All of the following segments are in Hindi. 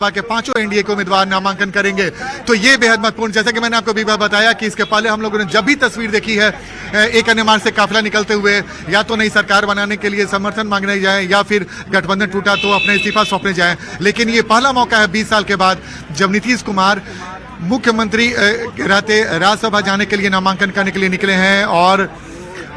के पांचों एनडीए के उम्मीदवार नामांकन करेंगे। तो ये बेहद महत्वपूर्ण, जैसे कि मैंने आपको भी बताया कि इसके पहले हम लोगों ने जब भी तस्वीर देखी है एक अन्य मार्ग से काफिला निकलते हुए या तो नई सरकार बनाने के लिए समर्थन मांगने जाए या फिर गठबंधन टूटा तो अपने इस्तीफा सौंपने जाए, लेकिन ये पहला मौका है 20 साल के बाद जब नीतीश कुमार मुख्यमंत्री रहते राज्यसभा जाने के लिए नामांकन करने के लिए निकले हैं। और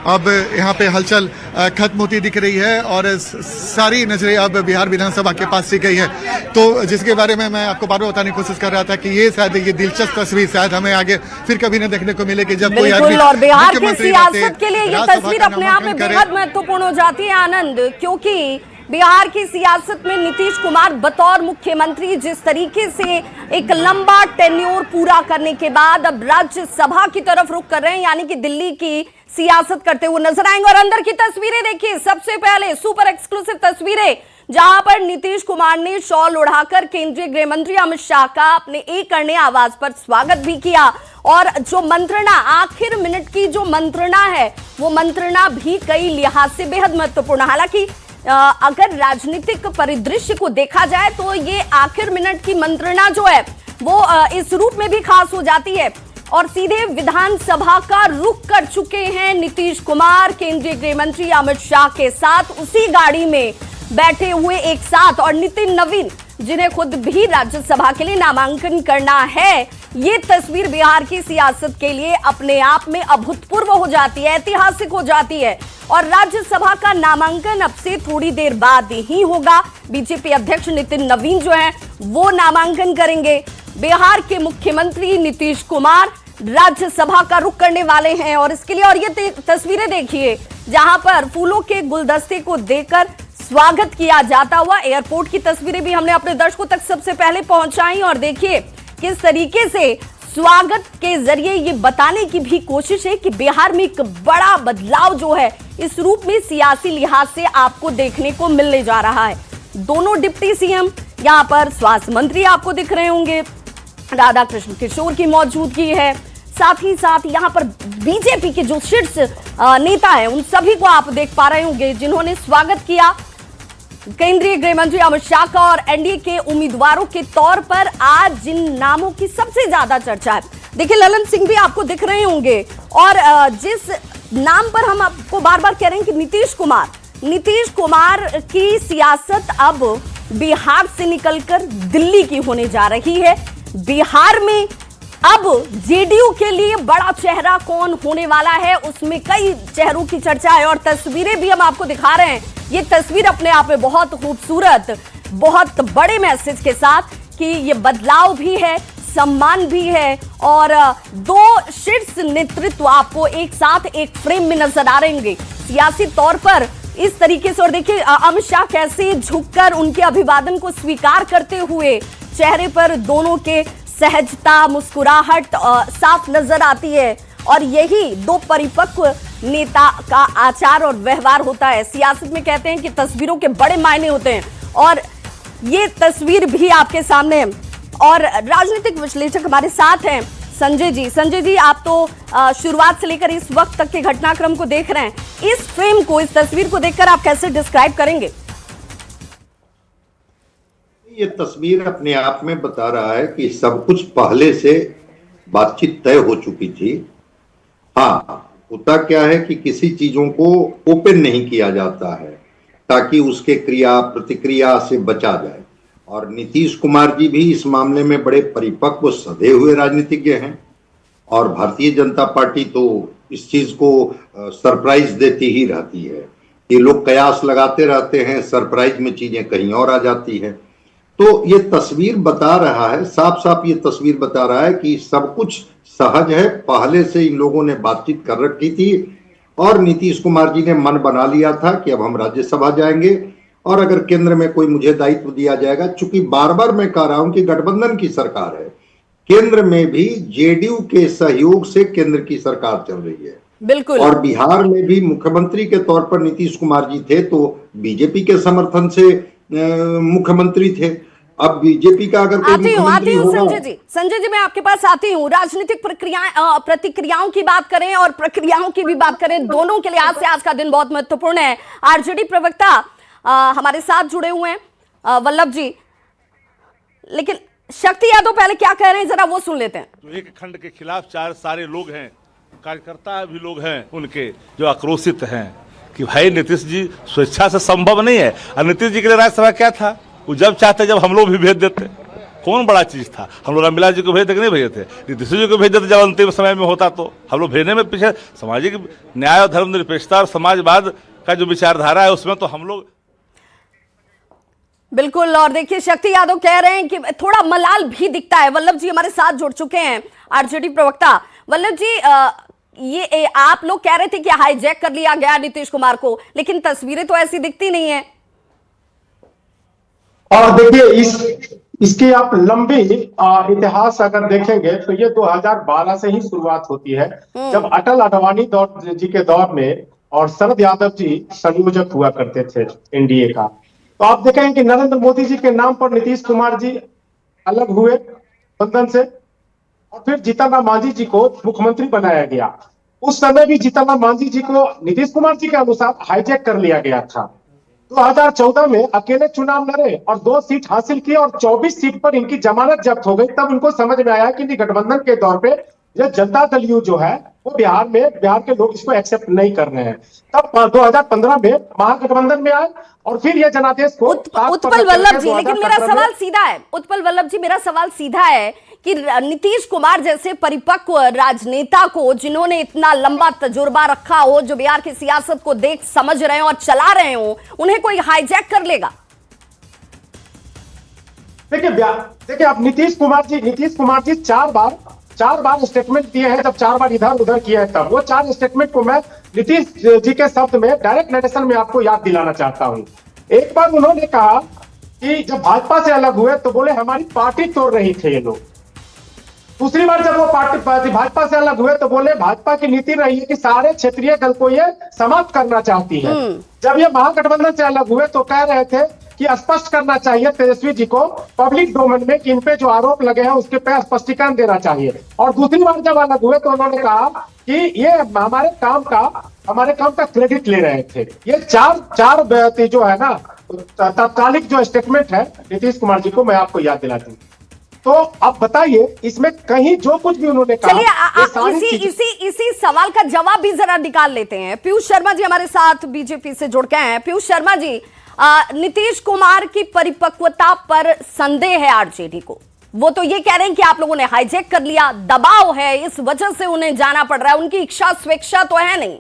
अब यहाँ पे हलचल खत्म होती दिख रही है और सारी नजरें अब बिहार विधानसभा के पास से गई है। तो जिसके बारे में मैं आपको बार बार बताने की कोशिश कर रहा था कि ये शायद ये दिलचस्प तस्वीर शायद हमें आगे फिर कभी न देखने को मिलेगी जब कोई आदमी और बिहार की सियासत के लिए ये तस्वीर अपने आप में बेहद महत्वपूर्ण हो जाती है आनंद, क्योंकि बिहार की सियासत में नीतीश कुमार बतौर मुख्यमंत्री जिस तरीके से एक लंबा टेन्योर पूरा करने के बाद अब राज्यसभा की तरफ रुख कर रहे हैं, यानी कि दिल्ली की सियासत करते हुए नजर आएंगे। और अंदर की तस्वीरें देखिए, सबसे पहले सुपर एक्सक्लूसिव तस्वीरें जहां पर नीतीश कुमार ने शॉल उड़ाकर केंद्रीय गृह मंत्री अमित शाह का अपने एक करने आवाज पर स्वागत भी किया। और जो मंत्रणा आखिर मिनट की जो मंत्रणा है वो मंत्रणा भी कई लिहाज से बेहद महत्वपूर्ण, हालांकि अगर राजनीतिक परिदृश्य को देखा जाए तो ये आखिर मिनट की मंत्रणा जो है वो इस रूप में भी खास हो जाती है और सीधे विधानसभा का रुख कर चुके हैं नीतीश कुमार केंद्रीय गृह मंत्री अमित शाह के साथ उसी गाड़ी में बैठे हुए एक साथ। और नितिन नवीन जिन्हें खुद भी राज्यसभा के लिए नामांकन करना है, ये तस्वीर बिहार की सियासत के लिए अपने आप में अभूतपूर्व हो जाती है, ऐतिहासिक हो जाती है। और राज्यसभा का नामांकन अब से थोड़ी देर बाद ही होगा। बीजेपी अध्यक्ष नितिन नवीन जो हैं वो नामांकन करेंगे। बिहार के मुख्यमंत्री नीतीश कुमार राज्यसभा का रुख करने वाले हैं और इसके लिए और ये तस्वीरें देखिए जहां पर फूलों के गुलदस्ते को देकर स्वागत किया जाता हुआ। एयरपोर्ट की तस्वीरें भी हमने अपने दर्शकों तक सबसे पहले पहुंचाई और देखिए किस तरीके से स्वागत के जरिए ये बताने की भी कोशिश है कि बिहार में एक बड़ा बदलाव जो है इस रूप में सियासी लिहाज से आपको देखने को मिलने जा रहा है। दोनों डिप्टी सीएम यहाँ पर, स्वास्थ्य मंत्री आपको दिख रहे होंगे, राधा कृष्ण किशोर की मौजूदगी है, साथ ही साथ यहाँ पर बीजेपी के जो शीर्ष नेता हैं उन सभी को आप देख पा रहे होंगे जिन्होंने स्वागत किया केंद्रीय गृह मंत्री अमित शाह का। और एनडीए के उम्मीदवारों के तौर पर आज जिन नामों की सबसे ज्यादा चर्चा है, देखिए ललन सिंह भी आपको दिख रहे होंगे और जिस नाम पर हम आपको बार बार कह रहे हैं कि नीतीश कुमार की सियासत अब बिहार से निकलकर दिल्ली की होने जा रही है। बिहार में अब जेडीयू के लिए बड़ा चेहरा कौन होने वाला है, उसमें कई चेहरों की चर्चा है और तस्वीरें भी हम आपको दिखा रहे हैं। ये तस्वीर अपने आप में बहुत खूबसूरत, बहुत बड़े मैसेज के साथ कि ये बदलाव भी है, सम्मान भी है और दो शीर्ष नेतृत्व आपको एक साथ एक फ्रेम में नजर आ रहे होंगे सियासी तौर पर इस तरीके से। और देखिए अमित शाह कैसे झुककर उनके अभिवादन को स्वीकार करते हुए, चेहरे पर दोनों के सहजता, मुस्कुराहट साफ नजर आती है और यही दो परिपक्व नेता का आचार और व्यवहार होता है। सियासत में कहते हैं कि तस्वीरों के बड़े मायने होते हैं और ये तस्वीर भी आपके सामने है। और राजनीतिक विश्लेषक हमारे साथ हैं संजय जी। संजय जी, आप तो शुरुआत से लेकर इस वक्त तक के घटनाक्रम को देख रहे हैं, इस फ्रेम को, इस तस्वीर को देखकर आप कैसे डिस्क्राइब करेंगे? ये तस्वीर अपने आप में बता रहा है कि सब कुछ पहले से बातचीत तय हो चुकी थी। हाँ, होता क्या है कि किसी चीजों को ओपन नहीं किया जाता है ताकि उसके क्रिया प्रतिक्रिया से बचा जाए। और नीतीश कुमार जी भी इस मामले में बड़े परिपक्व सधे हुए राजनीतिज्ञ हैं और भारतीय जनता पार्टी तो इस चीज को सरप्राइज देती ही रहती है। ये लोग कयास लगाते रहते हैं, सरप्राइज में चीजें कहीं और आ जाती है। तो ये तस्वीर बता रहा है, साफ साफ ये तस्वीर बता रहा है कि सब कुछ सहज है, पहले से इन लोगों ने बातचीत कर रखी थी और नीतीश कुमार जी ने मन बना लिया था कि अब हम राज्यसभा जाएंगे और अगर केंद्र में कोई मुझे दायित्व दिया जाएगा, चूंकि बार बार मैं कह रहा हूं कि गठबंधन की सरकार है, केंद्र में भी जेडीयू के सहयोग से केंद्र की सरकार चल रही है। बिल्कुल। और बिहार में भी मुख्यमंत्री के तौर पर नीतीश कुमार जी थे तो बीजेपी के समर्थन से मुख्यमंत्री थे। अब बीजेपी का अगर कोई आती हूँ संजय जी मैं आपके पास आती हूँ। राजनीतिक प्रतिक्रियाओं की बात करें और प्रक्रियाओं की भी बात करें, दोनों के लिहाज से आज का दिन बहुत महत्वपूर्ण है। आरजेडी प्रवक्ता हमारे साथ जुड़े हुए हैं वल्लभ जी। लेकिन शक्ति यादव पहले क्या कह रहे हैं जरा वो सुन लेते हैं। जो एक खंड के खिलाफ चार सारे लोग हैं, कार्यकर्ता भी लोग हैं उनके जो आक्रोशित हैं कि भाई नीतीश जी स्वेच्छा से संभव नहीं है। और नीतीश जी के लिए राज्यसभा क्या था, वो जब चाहते जब हम लोग भी भेज देते, कौन बड़ा चीज था। हम लोग रामविलास जी को भेज दे नहीं भेजे थे, नीतीश जी को भेज देते जब अंतिम समय में होता। तो हम लोग भेजने में पीछे सामाजिक न्याय और धर्मनिरपेक्षता और समाजवाद का जो विचारधारा है उसमें तो हम लोग बिल्कुल। और देखिए शक्ति यादव कह रहे हैं कि थोड़ा मलाल भी दिखता है। वल्लभ जी हमारे साथ जुड़ चुके हैं, आरजेडी प्रवक्ता। वल्लभ जी ये आप लोग कह रहे थे कि हाईजैक कर लिया गया नीतीश कुमार को, लेकिन तस्वीरें तो ऐसी दिखती नहीं है। और देखिए इसकी आप लंबी इतिहास अगर देखेंगे तो ये 2012 से ही शुरुआत होती है, जब अटल आडवाणी जी के दौर में और शरद यादव जी संयोजक हुआ करते थे एनडीए का। तो आप देखेंगे कि नरेंद्र मोदी जी के नाम पर नीतीश कुमार जी अलग हुए बंधन से, और फिर जीतन राम मांझी जी को मुख्यमंत्री बनाया गया। उस समय भी जीतन राम मांझी जी को नीतीश कुमार जी के अनुसार हाईजैक कर लिया गया था। 2014 में अकेले चुनाव लड़े और 2 सीट हासिल की और 24 सीट पर इनकी जमानत जब्त हो गई। तब इनको समझ में आया कि गठबंधन के दौर पे ये जनता दल यू जो है वो बिहार के लोग इसको एक्सेप्ट नहीं कर रहे हैं। तब 2015 में महागठबंधन में आए और फिर ये जनादेश को उत्पल वल्लभ जी, लेकिन मेरा सवाल सीधा है, उत्पल वल्लभ जी मेरा सवाल सीधा है कि नीतीश कुमार जैसे परिपक्व राजनेता को, जिन्होंने इतना लंबा तजुर्बा रखा हो, जो बिहार की सियासत को देख समझ रहे हो और चला रहे हो, उन्हें कोई हाईजैक कर लेगा? देखिए आप नीतीश कुमार जी चार बार स्टेटमेंट दिए हैं। जब 4 बार इधर उधर किया है तब वो 4 स्टेटमेंट को मैं नीतीश जी के शब्द में डायरेक्ट नरेशन में आपको याद दिलाना चाहता हूं। एक बार उन्होंने कहा कि जब भाजपा से अलग हुए तो बोले हमारी पार्टी तोड़ रही थे ये लोग। दूसरी बार जब वो पार्टी भाजपा से अलग हुए तो बोले भाजपा की नीति रही है कि सारे क्षेत्रीय दल को ये समाप्त करना चाहती है। जब ये महागठबंधन से अलग हुए तो कह रहे थे कि स्पष्ट करना चाहिए तेजस्वी जी को पब्लिक डोमेन में कि इन पे जो आरोप लगे हैं उसके पे स्पष्टीकरण देना चाहिए। और दूसरी बार जब अलग हुए तो उन्होंने कहा कि ये हमारे काम का क्रेडिट ले रहे थे। ये चार जो है ना तात्कालिक जो स्टेटमेंट है नीतीश कुमार जी को मैं आपको याद दिलाती हूँ। तो अब बताइए इसमें कहीं जो कुछ भी उन्होंने कहा, चलिए इसी सवाल का जवाब भी जरा निकाल लेते हैं। पीयूष शर्मा जी हमारे साथ बीजेपी से जुड़ गए हैं। पीयूष शर्मा जी, नीतीश कुमार की परिपक्वता पर संदेह है आरजेडी को। वो तो ये कह रहे हैं कि आप लोगों ने हाईजैक कर लिया, दबाव है, इस वजह से उन्हें जाना पड़ रहा है, उनकी इच्छा स्वेच्छा तो है नहीं।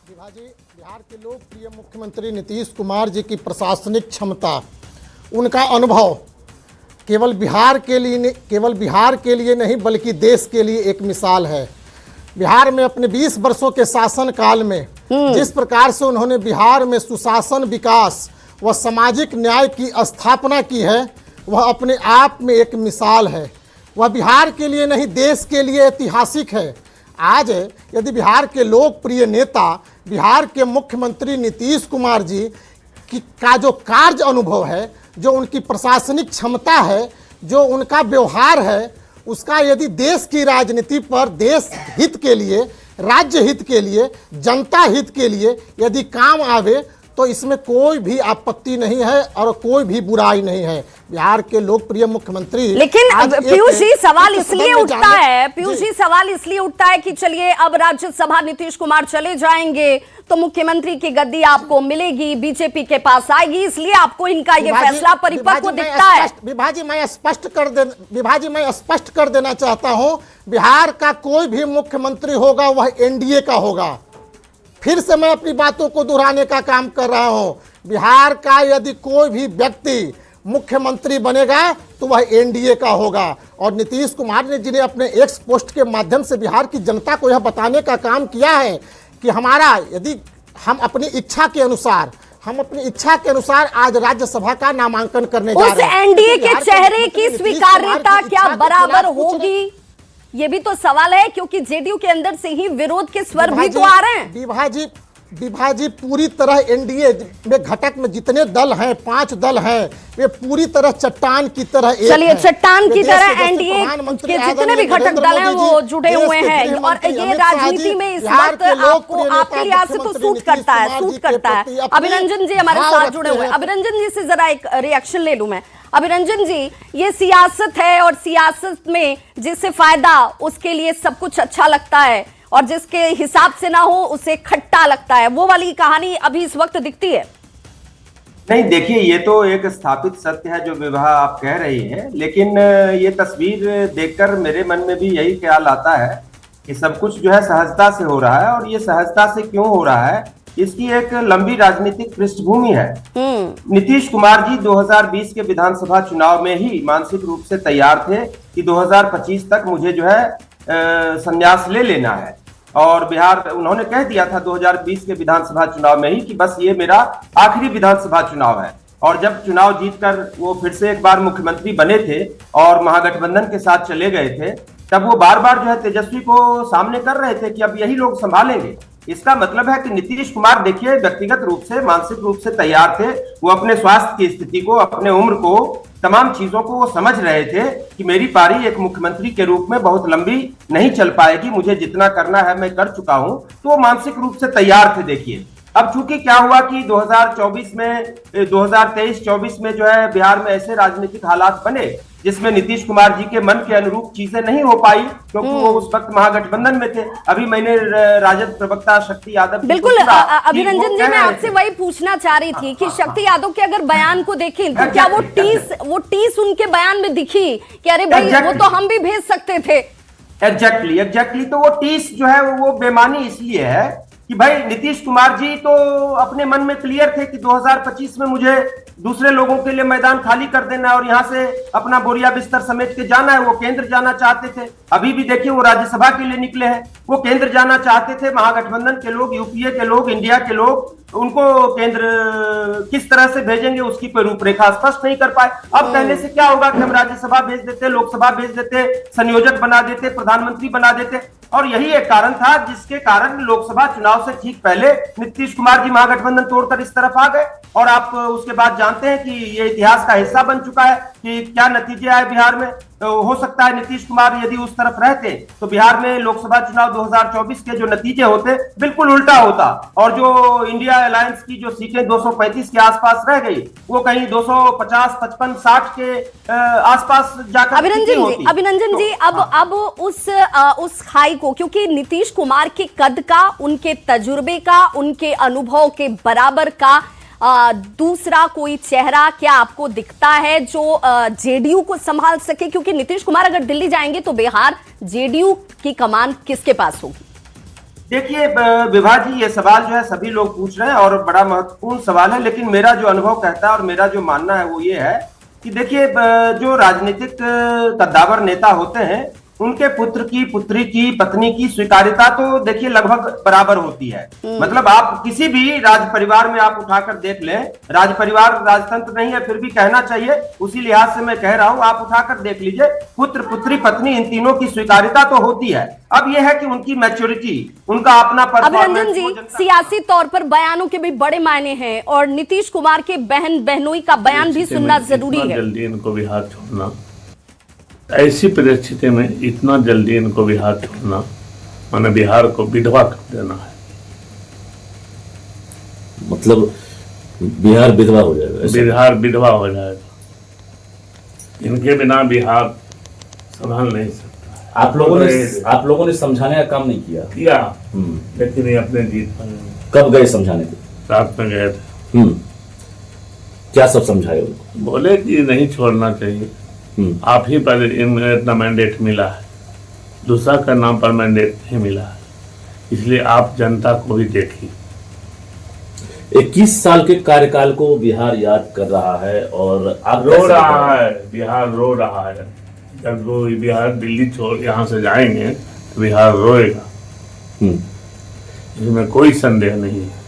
बिहार के लोकप्रिय मुख्यमंत्री नीतीश कुमार जी की प्रशासनिक क्षमता, उनका अनुभव केवल बिहार के लिए नहीं बल्कि देश के लिए एक मिसाल है। बिहार में अपने 20 वर्षों के शासन काल में जिस प्रकार से उन्होंने बिहार में सुशासन, विकास व सामाजिक न्याय की स्थापना की है, वह अपने आप में एक मिसाल है। वह बिहार के लिए नहीं देश के लिए ऐतिहासिक है। आज यदि बिहार के लोकप्रिय नेता, बिहार के मुख्यमंत्री नीतीश कुमार जी का जो कार्य अनुभव है, जो उनकी प्रशासनिक क्षमता है, जो उनका व्यवहार है, उसका यदि देश की राजनीति पर, देश हित के लिए, राज्य हित के लिए, जनता हित के लिए यदि काम आवे तो इसमें कोई भी आपत्ति नहीं है और कोई भी बुराई नहीं है। बिहार के लोकप्रिय मुख्यमंत्री, लेकिन पीयूष जी सवाल इसलिए उठता है कि चलिए अब राज्यसभा नीतीश कुमार चले जाएंगे तो मुख्यमंत्री की गद्दी आपको मिलेगी, बीजेपी के पास आएगी, इसलिए आपको इनका ये फैसला परिपक्व दिखता है। विभाजी मैं स्पष्ट कर देना चाहता हूं, बिहार का कोई भी मुख्यमंत्री होगा वह एनडीए का होगा। फिर से मैं अपनी बातों को दोहराने का काम कर रहा हूं। बिहार का यदि कोई भी व्यक्ति मुख्यमंत्री बनेगा तो वह एनडीए का होगा। और नीतीश कुमार ने जिन्हें अपने एक्स पोस्ट के माध्यम से बिहार की जनता को यह बताने का काम किया है कि यदि हम अपनी इच्छा के अनुसार आज राज्यसभा का नामांकन करने जा रहे हैं, एनडीए के चेहरे की स्वीकार्यता क्या बराबर होगी, ये भी तो सवाल है, क्योंकि जेडीयू के अंदर से ही विरोध के स्वर भी तो आ रहे हैं। विभाजी पूरी तरह एनडीए में घटक में जितने दल हैं, 5 दल हैं, वे पूरी तरह चट्टान की तरह चलिए चट्टान की तरह एनडीए के जितने भी घटक दल हैं वो जुड़े हुए हैं। और ये राजनीति में इस वक्त आपको आपके लिहाज से तो सूट करता है। अभिरंजन जी हमारे साथ जुड़े हुए हैं। अभिरंजन जी से जरा एक रिएक्शन ले लूं मैं। अभिरंजन जी, ये सियासत है और सियासत में जिससे फायदा उसके लिए सब कुछ अच्छा लगता है और जिसके हिसाब से ना हो उसे खट्टा लगता है। वो वाली कहानी अभी इस वक्त दिखती है। नहीं, देखिए, ये तो एक स्थापित सत्य है जो विवाह आप कह रही हैं, लेकिन ये तस्वीर देखकर मेरे मन में भी यही ख्याल आता है कि सब कुछ जो है सहजता से हो रहा है। और ये सहजता से क्यों हो रहा है, इसकी एक लंबी राजनीतिक पृष्ठभूमि है। नीतीश कुमार जी 2020 के विधानसभा चुनाव में ही मानसिक रूप से तैयार थे कि 2025 तक मुझे जो है संन्यास ले लेना है। और बिहार, उन्होंने कह दिया था 2020 के विधानसभा चुनाव में ही कि बस ये मेरा आखिरी विधानसभा चुनाव है। और जब चुनाव जीतकर वो फिर से एक बार मुख्यमंत्री बने थे और महागठबंधन के साथ चले गए थे, तब वो बार बार जो है तेजस्वी को सामने कर रहे थे कि अब यही लोग संभालेंगे। इसका मतलब है कि नीतीश कुमार देखिए व्यक्तिगत रूप से, मानसिक रूप से तैयार थे। वो अपने स्वास्थ्य की स्थिति को, अपने उम्र को, तमाम चीजों को वो समझ रहे थे कि मेरी पारी एक मुख्यमंत्री के रूप में बहुत लंबी नहीं चल पाएगी, मुझे जितना करना है मैं कर चुका हूं। तो वो मानसिक रूप से तैयार थे। देखिए, अब चूंकि क्या हुआ कि 2024 में, 2023-24 में जो है बिहार में ऐसे राजनीतिक हालात बने जिसमें नीतीश कुमार जी के मन के अनुरूप चीजें नहीं हो पाई, क्योंकि वो उस वक्त महागठबंधन में थे। अभी मैंने राजद प्रवक्ता शक्ति यादव, बिल्कुल अभिरंजन जी, मैं आपसे वही पूछना चाह रही थी कि शक्ति यादव के अगर बयान को देखें तो क्या वो टीस उनके बयान में दिखी कि अरे भाई वो तो हम भी भेज सकते थे? एग्जैक्टली। तो वो टीस जो है वो बेमानी इसलिए है कि भाई नीतीश कुमार जी तो अपने मन में क्लियर थे कि 2025 में मुझे दूसरे लोगों के लिए मैदान खाली कर देना है और यहां से अपना बोरिया बिस्तर समेट के जाना है। वो केंद्र जाना चाहते थे। अभी भी देखिए वो राज्यसभा के लिए निकले हैं। वो केंद्र जाना चाहते थे। महागठबंधन के लोग, यूपीए के लोग, इंडिया के लोग उनको केंद्र किस तरह से भेजेंगे उसकी कोई रूपरेखा स्पष्ट नहीं कर पाए। अब कहने से क्या होगा कि हम राज्यसभा भेज देते, लोकसभा भेज देते, संयोजक बना देते, प्रधानमंत्री बना देते। और यही एक कारण था जिसके कारण लोकसभा चुनाव से ठीक पहले नीतीश कुमार जी महागठबंधन तोड़कर इस तरफ आ गए। और आप उसके बाद जानते हैं कि ये इतिहास का हिस्सा बन चुका है कि क्या नतीजे आए बिहार में। हो सकता है नीतीश कुमार यदि उस तरफ रहते तो बिहार में लोकसभा चुनाव 2024 के जो नतीजे होते बिल्कुल उल्टा होता और जो इंडिया अलायंस की जो सीटें 235 के आसपास रह गई वो कहीं 250, 55, 60 के आसपास जाकर अभिनंदन जी, अब उस खाई को, क्योंकि नीतीश कुमार के कद का, उनके तजुर्बे का, उनके अनुभव के बराबर का दूसरा कोई चेहरा क्या आपको दिखता है जो जेडीयू को संभाल सके? क्योंकि नीतीश कुमार अगर दिल्ली जाएंगे तो बिहार जेडीयू की कमान किसके पास होगी? देखिए विभा जी, ये सवाल जो है सभी लोग पूछ रहे हैं और बड़ा महत्वपूर्ण सवाल है। लेकिन मेरा जो अनुभव कहता है और मेरा जो मानना है वो ये है कि देखिए जो राजनीतिक कद्दावर नेता होते हैं उनके पुत्र की, पुत्री की, पत्नी की स्वीकार्यता तो देखिए लगभग बराबर होती है। मतलब आप किसी भी राज परिवार में आप उठाकर देख लें, राज परिवार राजतंत्र नहीं है फिर भी कहना चाहिए, उसी लिहाज से मैं कह रहा हूं, आप उठाकर देख लीजिए, पुत्र, पुत्री, पत्नी, इन तीनों की स्वीकार्यता तो होती है। अब यह है कि उनकी मैच्योरिटी, उनका अपना अभिनंदन जी, सियासी तौर पर बयानों के भी बड़े मायने हैं और नीतीश कुमार के बहन बहनोई का बयान भी सुनना जरूरी है। जल्दी इनको बिहार छोड़ना, ऐसी परिस्थिति में इतना जल्दी इनको बिहार छोड़ना माने बिहार को विधवा कर देना है। मतलब बिहार विधवा हो जाएगा? बिहार विधवा हो जाएगा। इनके बिना बिहार संभाल नहीं सकता। आप लोगों ने समझाने का काम नहीं किया? लेकिन ये अपने जीत पर। कब गए समझाने के? रात में गए थे। क्या सब समझाए उनको? बोले कि नहीं छोड़ना चाहिए, आप ही पर इतना मैंडेट मिला है, दूसरा का नाम पर मैंडेट नहीं मिला है, इसलिए आप जनता को भी देखिए। 21 साल के कार्यकाल को बिहार याद कर रहा है और आप रो रहा है, बिहार रो रहा है। जब वो बिहार दिल्ली छोड़ यहाँ से जाएंगे तो बिहार रोएगा, इसमें कोई संदेह नहीं है।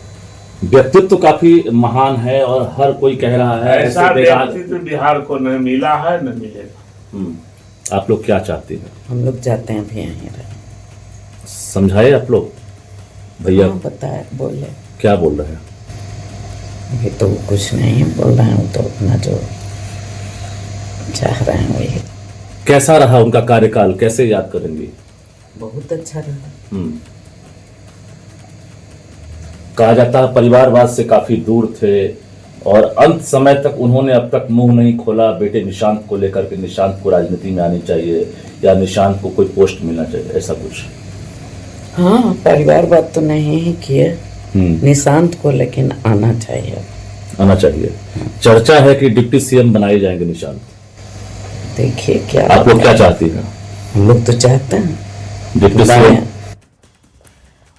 व्यक्तित्व तो काफी महान है और हर कोई कह रहा है ऐसा व्यक्तित्व बिहार को न मिला है न मिलेगा। आप लोग क्या चाहते हैं? हम लोग चाहते हैं भी यहीं रहे। समझाए आप लोग भैया? बताए, बोले। क्या बोल रहे हैं? अभी तो कुछ नहीं बोल रहे हैं, तो अपना जो चाह रहे हैं वही। कैसा रहा उनका कार्यकाल, कैसे याद करेंगे? बहुत अच्छा रहा। कहा जाता है परिवारवाद से काफी दूर थे, और अंत समय तक उन्होंने अब तक मुंह नहीं खोला बेटे निशांत को लेकर के, निशांत को राजनीति में आनी चाहिए या निशांत को कोई पोस्ट मिलना चाहिए, ऐसा कुछ? हाँ, परिवार बात तो नहीं ही किए निशांत को, लेकिन आना चाहिए। आना चाहिए। चर्चा है कि डिप्टी सीएम बनाए जाएंगे निशांत। देखिए क्या आप लोग क्या चाहती हैं? हम लोग तो चाहते हैं डिप्टी सीएम।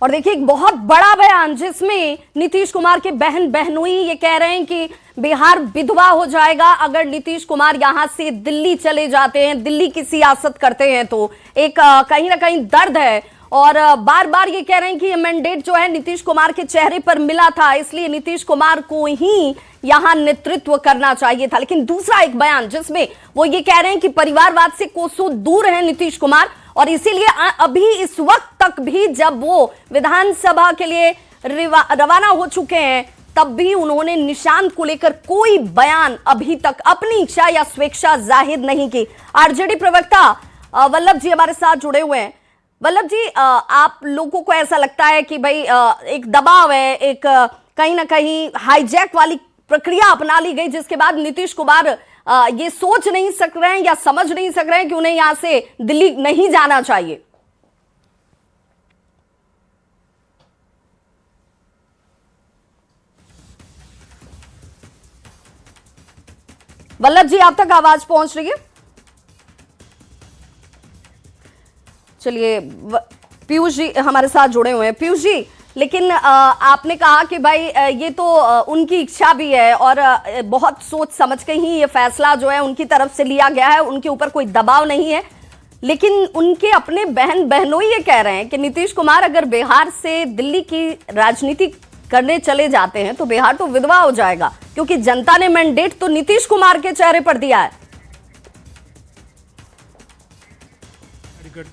और देखिए एक बहुत बड़ा बयान जिसमें नीतीश कुमार के बहन बहनोई ये कह रहे हैं कि बिहार विधवा हो जाएगा अगर नीतीश कुमार यहां से दिल्ली चले जाते हैं, दिल्ली की सियासत करते हैं। तो एक कहीं ना कहीं दर्द है और बार बार ये कह रहे हैं कि ये मैंडेट जो है नीतीश कुमार के चेहरे पर मिला था, इसलिए नीतीश कुमार को ही यहां नेतृत्व करना चाहिए था। लेकिन दूसरा एक बयान जिसमें वो ये कह रहे हैं कि परिवारवाद से कोसों दूर है नीतीश कुमार और इसीलिए अभी इस वक्त तक भी जब वो विधानसभा के लिए रवाना हो चुके हैं तब भी उन्होंने निशांत को लेकर कोई बयान अभी तक अपनी इच्छा या स्वेच्छा जाहिर नहीं की। आरजेडी प्रवक्ता वल्लभ जी हमारे साथ जुड़े हुए हैं। वल्लभ जी, आप लोगों को ऐसा लगता है कि भाई एक दबाव है, एक कहीं ना कहीं हाईजैक वाली प्रक्रिया अपना ली गई जिसके बाद नीतीश कुमार ये सोच नहीं सक रहे हैं या समझ नहीं सक रहे हैं कि उन्हें यहां से दिल्ली नहीं जाना चाहिए? वल्लभ जी, आप तक आवाज पहुंच रही है? चलिए, पीयूष जी हमारे साथ जुड़े हुए हैं। पीयूष जी, लेकिन आपने कहा कि भाई ये तो उनकी इच्छा भी है और बहुत सोच समझ के ही ये फैसला जो है उनकी तरफ से लिया गया है, उनके ऊपर कोई दबाव नहीं है। लेकिन उनके अपने बहन बहनोई ये कह रहे हैं कि नीतीश कुमार अगर बिहार से दिल्ली की राजनीति करने चले जाते हैं तो बिहार तो विधवा हो जाएगा, क्योंकि जनता ने मैंडेट तो नीतीश कुमार के चेहरे पर दिया है।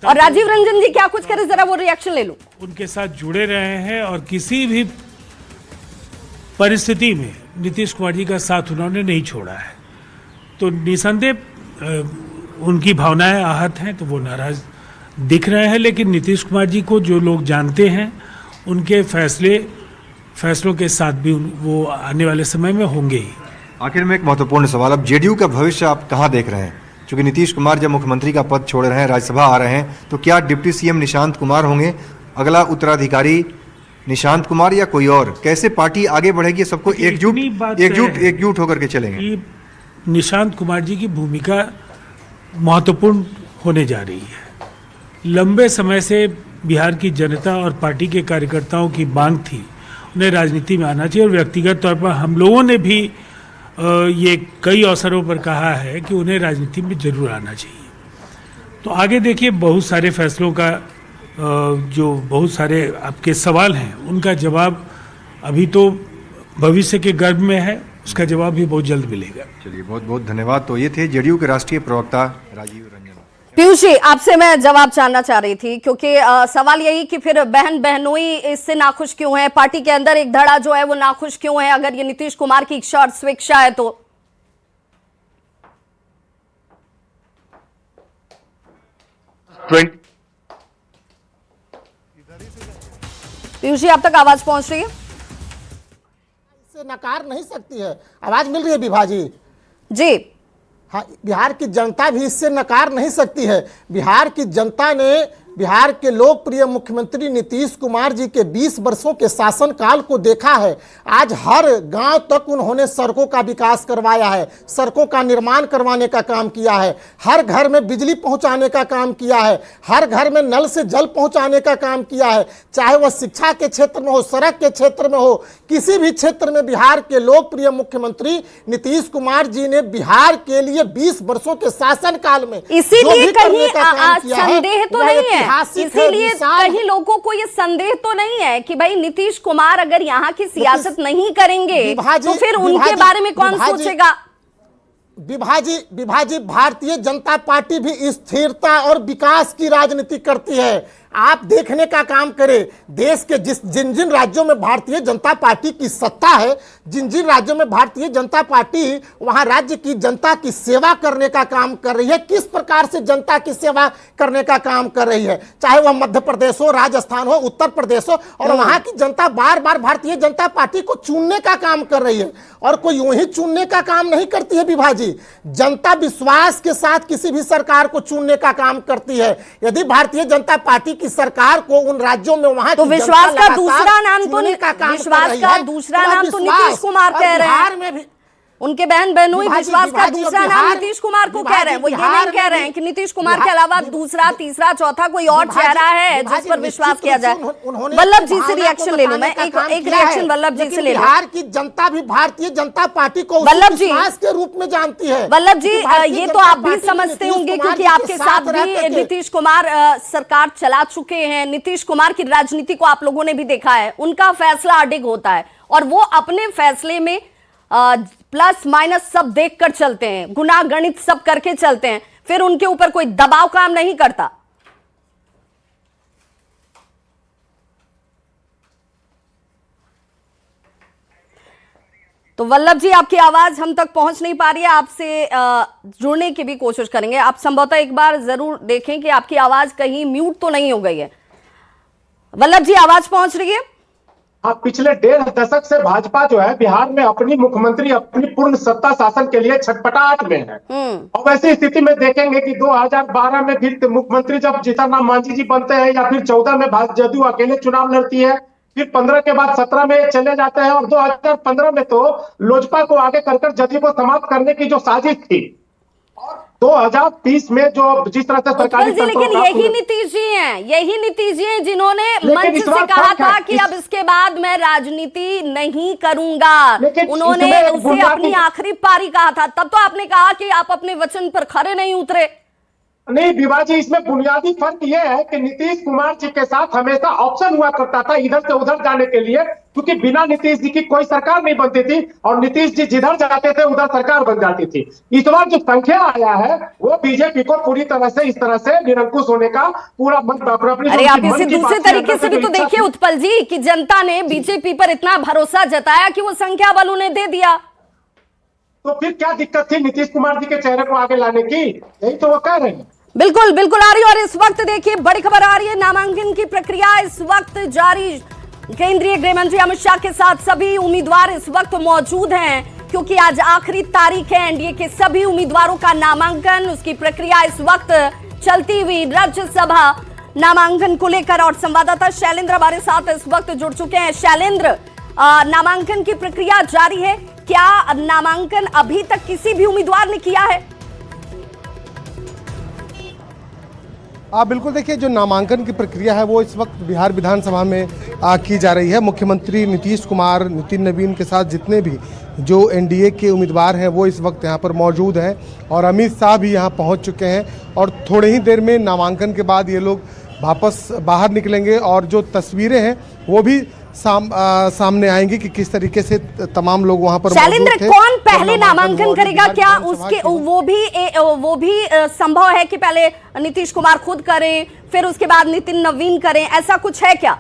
और राजीव रंजन जी क्या कुछ करे, जरा वो रिएक्शन ले लो। उनके साथ जुड़े रहे हैं और किसी भी परिस्थिति में नीतीश कुमार जी का साथ उन्होंने नहीं छोड़ा है। तो निसंदेह उनकी भावनाएं आहत हैं तो वो नाराज दिख रहे हैं, लेकिन नीतीश कुमार जी को जो लोग जानते हैं उनके फैसलों के साथ भी वो आने वाले समय में होंगे ही। आखिर में एक महत्वपूर्ण सवाल, अब जेडीयू का भविष्य आप कहाँ देख रहे हैं? क्योंकि नीतीश कुमार जब मुख्यमंत्री का पद छोड़ रहे हैं, राज्यसभा आ रहे हैं, तो क्या डिप्टी सीएम निशांत कुमार होंगे, अगला उत्तराधिकारी निशांत कुमार या कोई और? कैसे पार्टी आगे बढ़ेगी? सबको एकजुट होकर के चलेंगे। निशांत कुमार जी की भूमिका महत्वपूर्ण होने जा रही है। लंबे समय से बिहार की जनता और पार्टी के कार्यकर्ताओं की मांग थी उन्हें राजनीति में आना चाहिए और व्यक्तिगत तौर पर हम लोगों ने भी ये कई अवसरों पर कहा है कि उन्हें राजनीति में जरूर आना चाहिए। तो आगे देखिए, बहुत सारे फैसलों का जो बहुत सारे आपके सवाल हैं उनका जवाब अभी तो भविष्य के गर्भ में है, उसका जवाब भी बहुत जल्द मिलेगा। चलिए, बहुत बहुत धन्यवाद। तो ये थे जेडीयू के राष्ट्रीय प्रवक्ता राजीव रंजन। पीयूष जी, आपसे मैं जवाब जानना चाह रही थी क्योंकि सवाल यही कि फिर बहन बहनोई इससे नाखुश क्यों है, पार्टी के अंदर एक धड़ा जो है वो नाखुश क्यों है अगर ये नीतीश कुमार की इच्छा और स्वेच्छा है तो? पीयूष जी, आप तक आवाज पहुंच रही है? इससे नकार नहीं सकती है। आवाज मिल रही है विभा जी? जी हाँ, बिहार की जनता भी इससे नकार नहीं सकती है। बिहार की जनता ने बिहार के लोकप्रिय मुख्यमंत्री नीतीश कुमार जी के 20 वर्षों के शासनकाल को देखा है। आज हर गांव तक उन्होंने सड़कों का विकास करवाया है, सड़कों का निर्माण करवाने का काम किया है, हर घर में बिजली पहुंचाने का काम किया है, हर घर में नल से जल पहुंचाने का काम किया है। चाहे वह शिक्षा के क्षेत्र में हो, सड़क के क्षेत्र में हो, किसी भी क्षेत्र में बिहार के लोकप्रिय मुख्यमंत्री नीतीश कुमार जी ने बिहार के लिए 20 वर्षों के शासनकाल में इसीलिए कहीं संदेह तो नहीं है, इसीलिए कहीं लोगों को ये संदेह तो नहीं है कि भाई नीतीश कुमार अगर यहाँ की सियासत नहीं करेंगे तो फिर उनके बारे में कौन सोचेगा? विभाजी, भारतीय जनता पार्टी भी स्थिरता और विकास की राजनीति करती है। आप देखने का काम करें, देश के जिन जिन राज्यों में भारतीय जनता पार्टी की सत्ता है, जिन जिन राज्यों में भारतीय जनता पार्टी वहां राज्य की जनता की सेवा करने का काम कर रही है, किस प्रकार से जनता की सेवा करने का काम कर रही है, चाहे वह मध्य प्रदेश हो, राजस्थान हो, उत्तर प्रदेश हो, और वहां की जनता बार बार भारतीय जनता पार्टी को चुनने का काम कर रही है। और कोई यूं ही चुनने का काम नहीं करती है विभाजी, जनता विश्वास के साथ किसी भी सरकार को चुनने का काम करती है। यदि भारतीय जनता पार्टी की सरकार को उन राज्यों में वहां तो विश्वास का दूसरा नाम तो नीतीश कुमार कह रहे हैं, में भी उनके बहन बहनोई विश्वास का दूसरा नाम नीतीश कुमार को कह रहे हैं। वो ये नहीं कह रहे हैं कि नीतीश कुमार के अलावा दूसरा, तीसरा, चौथा कोई और चेहरा है जिस पर विश्वास किया जाए। वल्लभ जी से रिएक्शन ले लूं मैं, एक रिएक्शन वल्लभ जी से ले लूं। बिहार की जनता भी भारतीय जनता पार्टी को वल्लभ जी विश्वास के रूप में जानती है। वल्लभ जी, ये तो आप भी समझते होंगे क्योंकि आपके साथ भी नीतीश कुमार सरकार चला चुके हैं। नीतीश कुमार की राजनीति को आप लोगों ने भी देखा है, उनका फैसला अडिग होता है और वो अपने फैसले में प्लस माइनस सब देखकर चलते हैं, गुना गणित सब करके चलते हैं, फिर उनके ऊपर कोई दबाव काम नहीं करता। तो वल्लभ जी, आपकी आवाज हम तक पहुंच नहीं पा रही है, आपसे जुड़ने की भी कोशिश करेंगे। आप संभवतः एक बार जरूर देखें कि आपकी आवाज कहीं म्यूट तो नहीं हो गई है। वल्लभ जी, आवाज पहुंच रही है? हाँ, पिछले 1.5 दशक से भाजपा जो है बिहार में अपनी मुख्यमंत्री अपनी पूर्ण सत्ता शासन के लिए छटपटाहट में है। और वैसी स्थिति में देखेंगे कि 2012 में भी मुख्यमंत्री जब जीतन राम मांझी जी बनते हैं, या फिर 14 में जदयू अकेले चुनाव लड़ती है, फिर 15 के बाद 17 में चले जाते हैं, और 2015 में तो लोजपा को आगे कर जदयू को समाप्त करने की जो साजिश थी, 2030 में जो जिस तरह से सरकारी, लेकिन यही नीतीश जी हैं जिन्होंने मंच से कहा था कि अब इसके बाद मैं राजनीति नहीं करूंगा। उन्होंने उसे अपनी आखिरी पारी कहा था, तब तो आपने कहा कि आप अपने वचन पर खरे नहीं उतरे। नहीं विवाजी, इसमें बुनियादी फर्क यह है कि नीतीश कुमार जी के साथ हमेशा ऑप्शन हुआ करता था इधर से उधर जाने के लिए, क्योंकि बिना नीतीश जी की कोई सरकार नहीं बनती थी, और नीतीश जी जिधर जाते थे उधर सरकार बन जाती थी। इस बार जो संख्या आया है वो बीजेपी को पूरी तरह से इस तरह से निरंकुश होने का पूरा अरे आप इसे दूसरे तरीके से भी तो देखिए उत्पल जी, कि जनता ने बीजेपी पर इतना भरोसा जताया कि वो संख्या बल उन्हें दे दिया। तो फिर क्या दिक्कत थी नीतीश कुमार जी के चेहरे को आगे लाने की? यही तो वो कह रहे हैं। बिल्कुल बिल्कुल आ रही है। और इस वक्त देखिए बड़ी खबर आ रही है, नामांकन की प्रक्रिया इस वक्त जारी। केंद्रीय गृह मंत्री अमित शाह के साथ सभी उम्मीदवार इस वक्त मौजूद हैं, क्योंकि आज आखिरी तारीख है एनडीए के सभी उम्मीदवारों का नामांकन, उसकी प्रक्रिया इस वक्त चलती हुई राज्यसभा नामांकन को लेकर। और संवाददाता शैलेंद्र हमारे साथ इस वक्त जुड़ चुके हैं। शैलेंद्र, नामांकन की प्रक्रिया जारी है, क्या नामांकन अभी तक किसी भी उम्मीदवार ने किया है? बिल्कुल, देखिए जो नामांकन की प्रक्रिया है वो इस वक्त बिहार विधानसभा में की जा रही है। मुख्यमंत्री नीतीश कुमार, नितिन नवीन के साथ जितने भी जो एनडीए के उम्मीदवार हैं वो इस वक्त यहाँ पर मौजूद हैं, और अमित शाह भी यहाँ पहुँच चुके हैं, और थोड़े ही देर में नामांकन के बाद ये लोग वापस बाहर निकलेंगे, और जो तस्वीरें हैं वो भी सामने आएंगी कि किस तरीके से तमाम लोग वहां पर शैलेंद्र, कौन पहले नामांकन करेगा? क्या उसके वो भी संभव है कि पहले नीतीश कुमार खुद करें, फिर उसके बाद नितिन नवीन करें, ऐसा कुछ है क्या?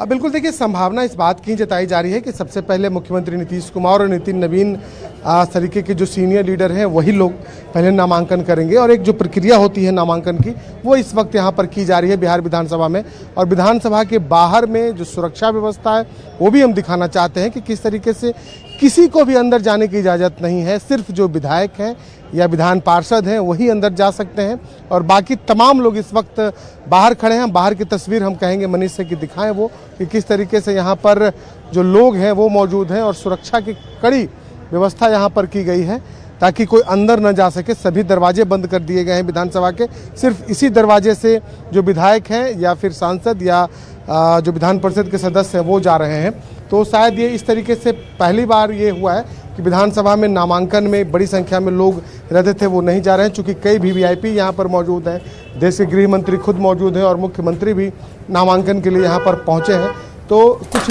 बिल्कुल, देखिए संभावना इस बात की जताई जा रही है कि सबसे पहले मुख्यमंत्री नीतीश कुमार और नितिन नवीन तरीके के जो सीनियर लीडर हैं वही लोग पहले नामांकन करेंगे, और एक जो प्रक्रिया होती है नामांकन की वो इस वक्त यहाँ पर की जा रही है बिहार विधानसभा में। और विधानसभा के बाहर में जो सुरक्षा व्यवस्था है वो भी हम दिखाना चाहते हैं कि किस तरीके से किसी को भी अंदर जाने की इजाज़त नहीं है, सिर्फ जो विधायक हैं या विधान पार्षद हैं वही अंदर जा सकते हैं, और बाकी तमाम लोग इस वक्त बाहर खड़े हैं। बाहर की तस्वीर हम कहेंगे मनीष से कि दिखाएं वो कि किस तरीके से यहाँ पर जो लोग हैं वो मौजूद हैं, और सुरक्षा की कड़ी व्यवस्था यहाँ पर की गई है ताकि कोई अंदर न जा सके। सभी दरवाजे बंद कर दिए गए हैं विधानसभा के, सिर्फ इसी दरवाजे से जो विधायक हैं या फिर सांसद या जो विधान परिषद के सदस्य हैं वो जा रहे हैं। तो शायद ये इस तरीके से पहली बार ये हुआ है कि विधानसभा में नामांकन में बड़ी संख्या में लोग रहते थे वो नहीं जा रहे हैं, चूँकि कई वीवीआईपी यहाँ पर मौजूद हैं। देश के गृह मंत्री खुद मौजूद हैं और मुख्यमंत्री भी नामांकन के लिए यहाँ पर पहुँचे हैं। तो कुछ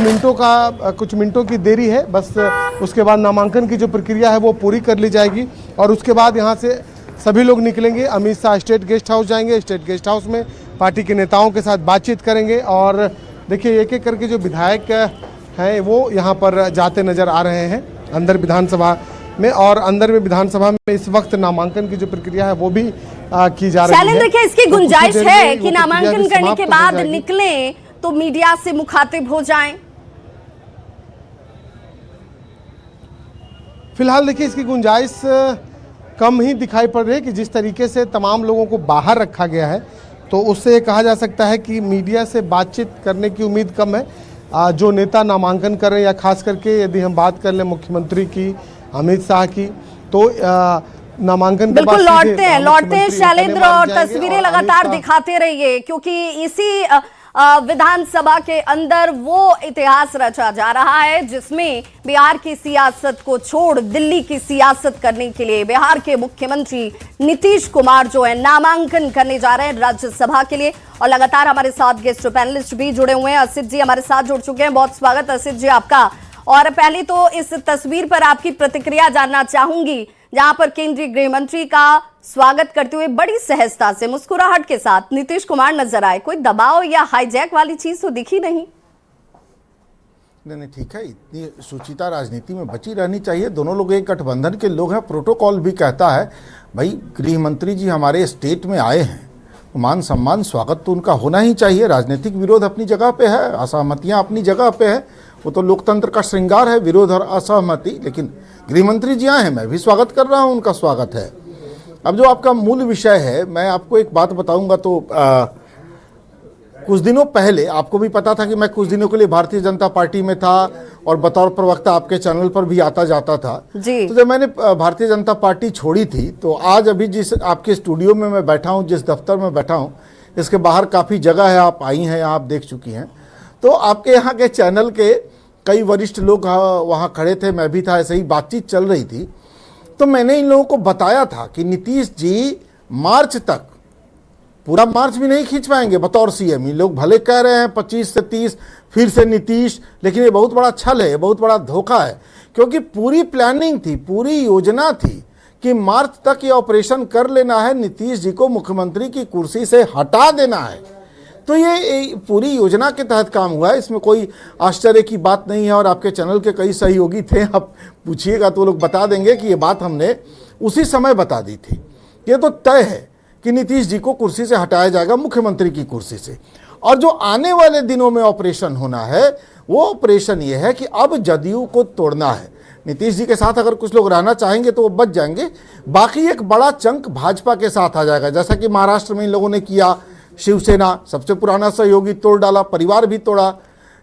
मिनटों की देरी है, बस उसके बाद नामांकन की जो प्रक्रिया है वो पूरी कर ली जाएगी, और उसके बाद यहाँ से सभी लोग निकलेंगे। Amit Shah state guest house जाएंगे, स्टेट गेस्ट हाउस में पार्टी के नेताओं के साथ बातचीत करेंगे। और देखिए एक एक करके जो विधायक हैं वो यहाँ पर जाते नजर आ रहे हैं अंदर विधानसभा में। और अंदर में विधानसभा में इस वक्त नामांकन की जो प्रक्रिया है वो भी की जा रही है। शैलेंद्र, क्या इसकी तो गुंजाइश है कि वो नामांकन करने के समाप्त हो बाद जाएगी। निकलें तो मीडिया से मुखातिब हो जाएं? फिलहाल देखिए इसकी गुंजाइश कम ही दिखाई पड़ रही है कि जिस तरीके से तमाम लोगों को बाहर रखा गया है, तो उससे कहा जा सकता है कि मीडिया से बातचीत करने की उम्मीद कम है। जो नेता नामांकन कर रहे हैं, या खास करके यदि हम बात कर लें मुख्यमंत्री की, अमित शाह की, तो नामांकन के बाद बिल्कुल सीधे लौटते हैं शैलेंद्र, और जाएंगे तस्वीरें और लगातार अमित शाह- दिखाते रहिए, क्योंकि इसी विधानसभा के अंदर वो इतिहास रचा जा रहा है जिसमें बिहार की सियासत को छोड़ दिल्ली की सियासत करने के लिए बिहार के मुख्यमंत्री नीतीश कुमार जो है नामांकन करने जा रहे हैं राज्यसभा के लिए। और लगातार हमारे साथ गेस्ट पैनलिस्ट भी जुड़े हुए हैं। असित जी हमारे साथ जुड़ चुके हैं, बहुत स्वागत असित जी आपका। और पहले तो इस तस्वीर पर आपकी प्रतिक्रिया जानना चाहूंगी, जहां पर केंद्रीय गृह मंत्री का स्वागत करते हुए बड़ी सहजता से मुस्कुराहट के साथ नीतीश कुमार नजर आए। कोई दबाव या हाईजैक वाली चीज तो दिखी नहीं। नहीं ठीक है, इतनी सुचिता राजनीति में बची रहनी चाहिए। दोनों लोग एक गठबंधन के लोग हैं। प्रोटोकॉल भी कहता है भाई गृह मंत्री जी हमारे स्टेट में आए हैं, मान सम्मान स्वागत तो उनका होना ही चाहिए। राजनीतिक विरोध अपनी जगह पे है, असहमतियां अपनी जगह पे है, वो तो लोकतंत्र का श्रृंगार है, विरोध और असहमति। लेकिन गृह मंत्री जी आए हैं, मैं भी स्वागत कर रहा हूं, उनका स्वागत है। अब जो आपका मूल विषय है, मैं आपको एक बात बताऊंगा। तो कुछ दिनों पहले आपको भी पता था कि मैं कुछ दिनों के लिए भारतीय जनता पार्टी में था और बतौर प्रवक्ता आपके चैनल पर भी आता जाता था जी। तो जब मैंने भारतीय जनता पार्टी छोड़ी थी, तो आज अभी जिस आपके स्टूडियो में मैं बैठा हूं, जिस दफ्तर में बैठा हूं, इसके बाहर काफ़ी जगह है, आप आई हैं, आप देख चुकी हैं। तो आपके यहाँ के चैनल के कई वरिष्ठ लोग वहाँ खड़े थे, मैं भी था, ऐसे ही बातचीत चल रही थी। तो मैंने इन लोगों को बताया था कि नीतीश जी मार्च तक, पूरा मार्च भी नहीं खींच पाएंगे बतौर सीएम। ये लोग भले कह रहे हैं 25 से 30 फिर से नीतीश, लेकिन ये बहुत बड़ा छल है, ये बहुत बड़ा धोखा है। क्योंकि पूरी प्लानिंग थी, पूरी योजना थी कि मार्च तक ये ऑपरेशन कर लेना है, नीतीश जी को मुख्यमंत्री की कुर्सी से हटा देना है। तो ये पूरी योजना के तहत काम हुआ है, इसमें कोई आश्चर्य की बात नहीं है। और आपके चैनल के कई सहयोगी थे, आप पूछिएगा तो लोग बता देंगे कि ये बात हमने उसी समय बता दी थी। ये तो तय है कि नीतीश जी को कुर्सी से हटाया जाएगा, मुख्यमंत्री की कुर्सी से। और जो आने वाले दिनों में ऑपरेशन होना है, वो ऑपरेशन ये है कि अब जदयू को तोड़ना है। नीतीश जी के साथ अगर कुछ लोग रहना चाहेंगे तो वो बच जाएंगे, बाकी एक बड़ा चंक भाजपा के साथ आ जाएगा। जैसा कि महाराष्ट्र में इन लोगों ने किया, शिवसेना सबसे पुराना सहयोगी तोड़ डाला, परिवार भी तोड़ा।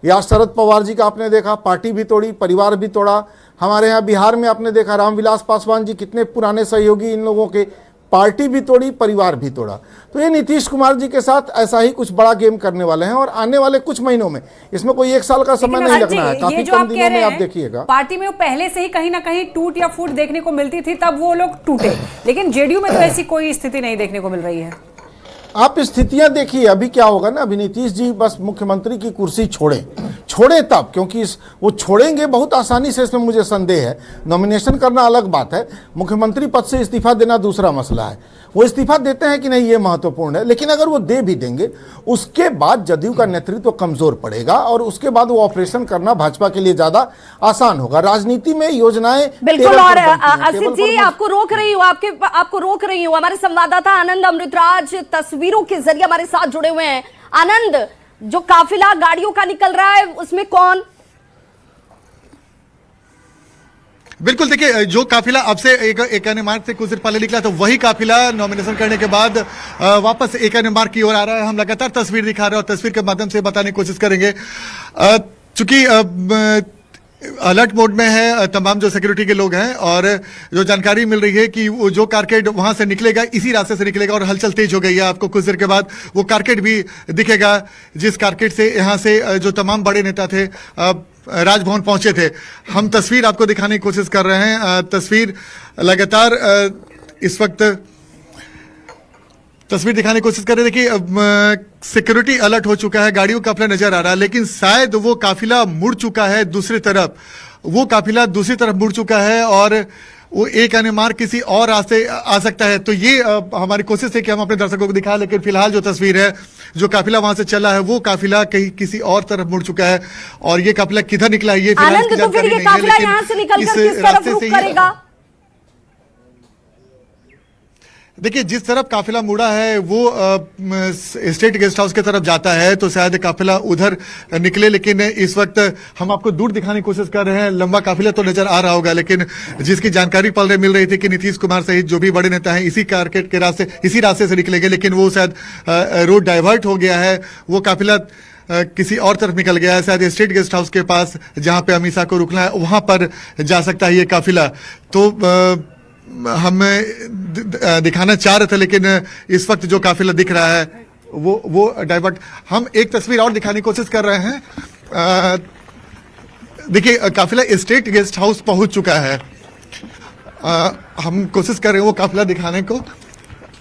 या शरद पवार जी का आपने देखा, पार्टी भी तोड़ी, परिवार भी तोड़ा। हमारे यहाँ बिहार में आपने देखा रामविलास पासवान जी, कितने पुराने सहयोगी इन लोगों के, पार्टी भी तोड़ी, परिवार भी तोड़ा। तो ये नीतीश कुमार जी के साथ ऐसा ही कुछ बड़ा गेम करने वाले हैं। और आने वाले कुछ महीनों में, इसमें कोई एक साल का समय नहीं लगना है, काफी कम दिनों में आप देखिएगा। पार्टी में वो पहले से ही कहीं ना कहीं टूट या फूट देखने को मिलती थी, तब वो लोग टूटे। लेकिन जेडीयू में तो ऐसी कोई स्थिति नहीं देखने को मिल रही है। आप स्थितियां देखिए, अभी क्या होगा ना, अभी नीतीश जी बस मुख्यमंत्री की कुर्सी छोड़े तब, क्योंकि वो छोड़ेंगे बहुत आसानी से, इसमें मुझे संदेह है। नॉमिनेशन करना अलग बात है, मुख्यमंत्री पद से इस्तीफा देना दूसरा मसला है। वो इस्तीफा देते हैं कि नहीं, ये महत्वपूर्ण है। लेकिन अगर वो दे भी देंगे, उसके बाद जदयू का नेतृत्व कमजोर पड़ेगा और उसके बाद वो ऑपरेशन करना भाजपा के लिए ज्यादा आसान होगा। राजनीति में योजनाएं बिल्कुल। और असित जी आपको रोक रही हूँ, हमारे संवाददाता आनंद अमृतराज तस्वीरों के जरिए हमारे साथ जुड़े हुए हैं। आनंद, जो काफिला गाड़ियों का निकल रहा है उसमें कौन? बिल्कुल, देखिए जो काफिला अब से एक मार्ग से कुछ देर पहले निकला, तो वही काफिला नॉमिनेशन करने के बाद वापस एक मार्ग की ओर आ रहा है। हम लगातार तस्वीर दिखा रहे हैं और तस्वीर के माध्यम से बताने की कोशिश करेंगे। चूंकि अलर्ट मोड में है तमाम जो सिक्योरिटी के लोग हैं, और जो जानकारी मिल रही है कि वो जो कारकेड वहां से निकलेगा, इसी रास्ते से निकलेगा, और हलचल तेज हो गई है। आपको कुछ देर के बाद वो कारकेड भी दिखेगा, जिस कारकेड से यहाँ से जो तमाम बड़े नेता थे राजभवन पहुंचे थे। हम तस्वीर आपको दिखाने की कोशिश कर रहे हैं। तस्वीर लगातार इस वक्त तस्वीर दिखाने की कोशिश कर रहे थे कि सिक्योरिटी अलर्ट हो चुका है, गाड़ियों का काफिला नजर आ रहा है, लेकिन शायद वो काफिला मुड़ चुका है दूसरी तरफ, वो काफिला दूसरी तरफ मुड़ चुका है। और वो एक अन्य मार्ग किसी और रास्ते आ सकता है। तो ये हमारी कोशिश है कि हम अपने दर्शकों को दिखाएं, लेकिन फिलहाल जो तस्वीर है, जो काफिला वहां से चला है, वो काफिला कहीं किसी और तरफ मुड़ चुका है, और ये काफिला किधर निकला है ये फिलहाल आनंद, तो फिर ये काफिला यहाँ से निकलकर किस तरफ रुख करेगा? देखिए, जिस तरफ काफिला मुड़ा है वो स्टेट गेस्ट हाउस की तरफ जाता है, तो शायद काफिला उधर निकले, लेकिन इस वक्त हम आपको दूर दिखाने की कोशिश कर रहे हैं। लंबा काफिला तो नजर आ रहा होगा, लेकिन जिसकी जानकारी पल रहे मिल रही थी कि नीतीश कुमार सहित जो भी बड़े नेता हैं इसी कारकेट के रास्ते, इसी रास्ते से निकलेंगे, लेकिन वो शायद रोड डाइवर्ट हो गया है। वो काफिला किसी और तरफ निकल गया है, शायद स्टेट गेस्ट हाउस के पास जहां पे अमित शाह को रुकना है वहां पर जा सकता है ये काफिला। तो हम दिखाना चाह रहे थे, लेकिन इस वक्त जो काफिला दिख रहा है वो डाइवर्ट। हम एक तस्वीर और दिखाने की कोशिश कर रहे हैं। देखिए, काफिला स्टेट गेस्ट हाउस पहुंच चुका है। हम कोशिश कर रहे हैं वो काफिला दिखाने को।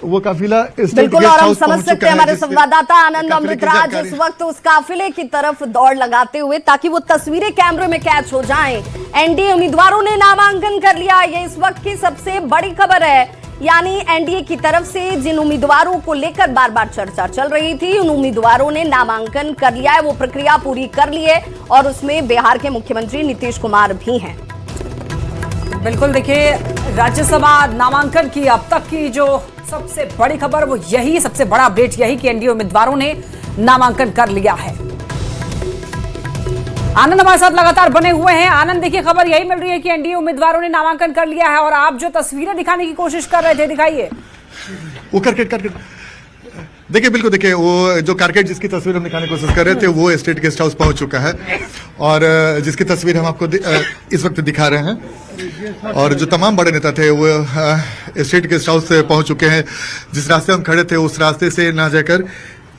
वो काफिला बिल्कुल, और हम समझ सकते हैं हमारे संवाददाता आनंद अमृतराज इस वक्त उस काफिले की तरफ दौड़ लगाते हुए, ताकि वो तस्वीरें कैमरे में कैच हो जाएं। एनडीए उम्मीदवारों ने नामांकन कर लिया, ये इस वक्त की सबसे बड़ी खबर है। यानी एनडीए की तरफ से जिन उम्मीदवारों को लेकर बार बार चर्चा चल रही थी, उन उम्मीदवारों ने नामांकन कर लिया है, वो प्रक्रिया पूरी कर ली है, और उसमें बिहार के मुख्यमंत्री नीतीश कुमार भी हैं। बिल्कुल, देखिए, राज्यसभा नामांकन की अब तक की जो सबसे बड़ी खबर वो यही, सबसे बड़ा अपडेट यही कि एनडीए उम्मीदवारों ने नामांकन कर लिया है। आनंद हमारे साथ लगातार बने हुए हैं। आनंद, देखिए, खबर यही मिल रही है कि एनडीए उम्मीदवारों ने नामांकन कर लिया है, और आप जो तस्वीरें दिखाने की कोशिश कर रहे थे, दिखाइए। वो करकेट देखिए, बिल्कुल देखिए, वो जो कारकेट जिसकी तस्वीर हम दिखाने की कोशिश कर रहे थे वो स्टेट गेस्ट हाउस पहुंच चुका है, और जिसकी तस्वीर हम आपको इस वक्त दिखा रहे हैं। और जो तमाम बड़े नेता थे वो स्टेट गेस्ट हाउस से पहुंच चुके हैं। जिस रास्ते हम खड़े थे उस रास्ते से ना जाकर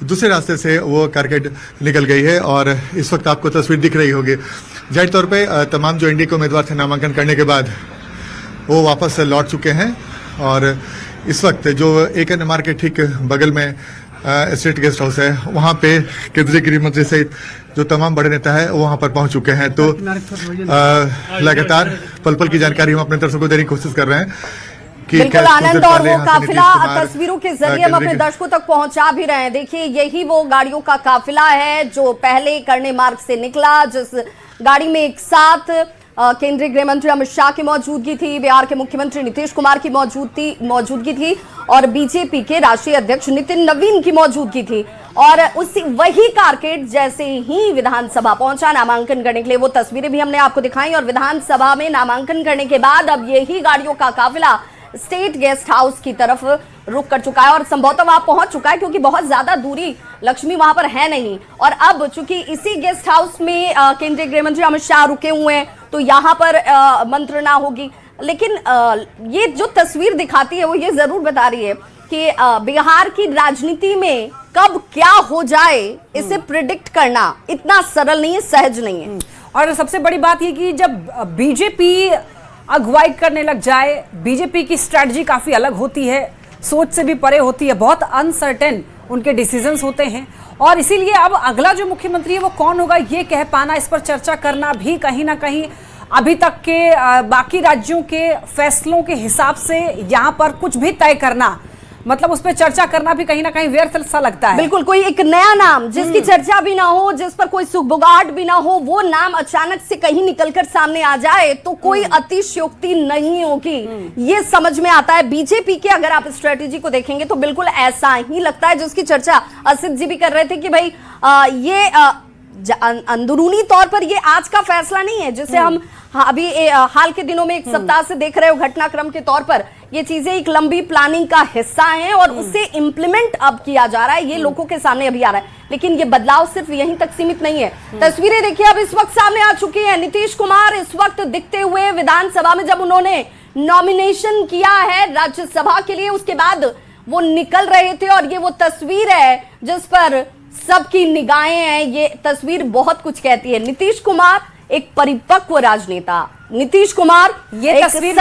दूसरे रास्ते से वो कारकेट निकल गई है, और इस वक्त आपको तस्वीर दिख रही होगी। जाहिर तौर पर तमाम जो एनडीए के उम्मीदवार थे नामांकन करने के बाद वो वापस लौट चुके हैं, और इस वक्त जो एक अन्य मार्ग के ठीक बगल में स्टेट गेस्ट हाउस है, वहां पे केंद्रीय गृह मंत्री सहित जो तमाम बड़े नेता है वहां पर पहुंच चुके हैं। तो लगातार पल पल की जानकारी हम अपने दर्शकों को देने की कोशिश कर रहे हैं। बिल्कुल आनंद, और वो काफिला तस्वीरों के जरिए हम अपने दर्शकों तक पहुंचा भी रहे हैं। देखिए, यही वो गाड़ियों का काफिला है जो पहले करने मार्ग से निकला, जिस गाड़ी में एक साथ केंद्रीय गृह मंत्री अमित शाह की मौजूदगी थी, बिहार के मुख्यमंत्री नीतीश कुमार की मौजूदगी थी, और बीजेपी के राष्ट्रीय अध्यक्ष नितिन नवीन की मौजूदगी थी। और उसी वही कारकेट जैसे ही विधानसभा पहुंचा नामांकन करने के लिए, वो तस्वीरें भी हमने आपको दिखाई, और विधानसभा में नामांकन करने के बाद अब यही गाड़ियों का काफिला स्टेट गेस्ट हाउस की तरफ रुक कर चुका है, और संभवतः वहां पहुंच चुका है, क्योंकि बहुत ज्यादा दूरी लक्ष्मी वहां पर है नहीं। और अब चूंकि इसी गेस्ट हाउस में केंद्रीय गृह मंत्री अमित शाह रुके हुए हैं, तो यहाँ पर मंत्रणा होगी। लेकिन ये जो तस्वीर दिखाती है वो ये जरूर बता रही है कि बिहार की राजनीति में कब क्या हो जाए इसे प्रिडिक्ट करना इतना सरल नहीं है, सहज नहीं है। और सबसे बड़ी बात ये कि जब बीजेपी अगुवाई करने लग जाए, बीजेपी की स्ट्रैटेजी काफी अलग होती है, सोच से भी परे होती है, बहुत अनसर्टेन उनके डिसीजंस होते हैं, और इसीलिए अब अगला जो मुख्यमंत्री है वो कौन होगा ये कह पाना, इस पर चर्चा करना भी कहीं ना कहीं अभी तक के बाकी राज्यों के फैसलों के हिसाब से यहाँ पर कुछ भी तय करना, मतलब उस पर चर्चा करना भी कहीं ना कहीं व्यर्थ सा लगता है। बिल्कुल, कोई एक नया नाम जिसकी चर्चा भी ना हो, जिस पर कोई सुगबुगाहट भी ना हो, वो नाम अचानक से कहीं निकलकर सामने आ जाए तो कोई अतिशयोक्ति नहीं होगी, ये समझ में आता है। बीजेपी के अगर आप स्ट्रेटेजी को देखेंगे तो बिल्कुल ऐसा ही लगता है, जिसकी चर्चा असित जी भी कर रहे थे कि भाई ये अंदरूनी तौर पर ये आज का फैसला नहीं है, जिसे हम अभी हाल के दिनों में एक सप्ताह से देख रहे हो घटनाक्रम के तौर पर। ये चीजें एक लंबी प्लानिंग का हिस्सा हैं, और उसे इंप्लीमेंट अब किया जा रहा है, ये लोगों के सामने अभी आ रहा है। लेकिन ये बदलाव सिर्फ यहीं तक सीमित नहीं है। तस्वीरें देखिए अब इस वक्त सामने आ चुकी है। नीतीश कुमार इस वक्त दिखते हुए विधानसभा में, जब उन्होंने नॉमिनेशन किया है राज्यसभा के लिए, उसके बाद वो निकल रहे थे, और ये वो तस्वीर है जिस पर सबकी निगाहें हैं। ये तस्वीर बहुत कुछ कहती है। नीतीश कुमार एक परिपक्व राजनेता, नीतीश कुमार ये तस्वीर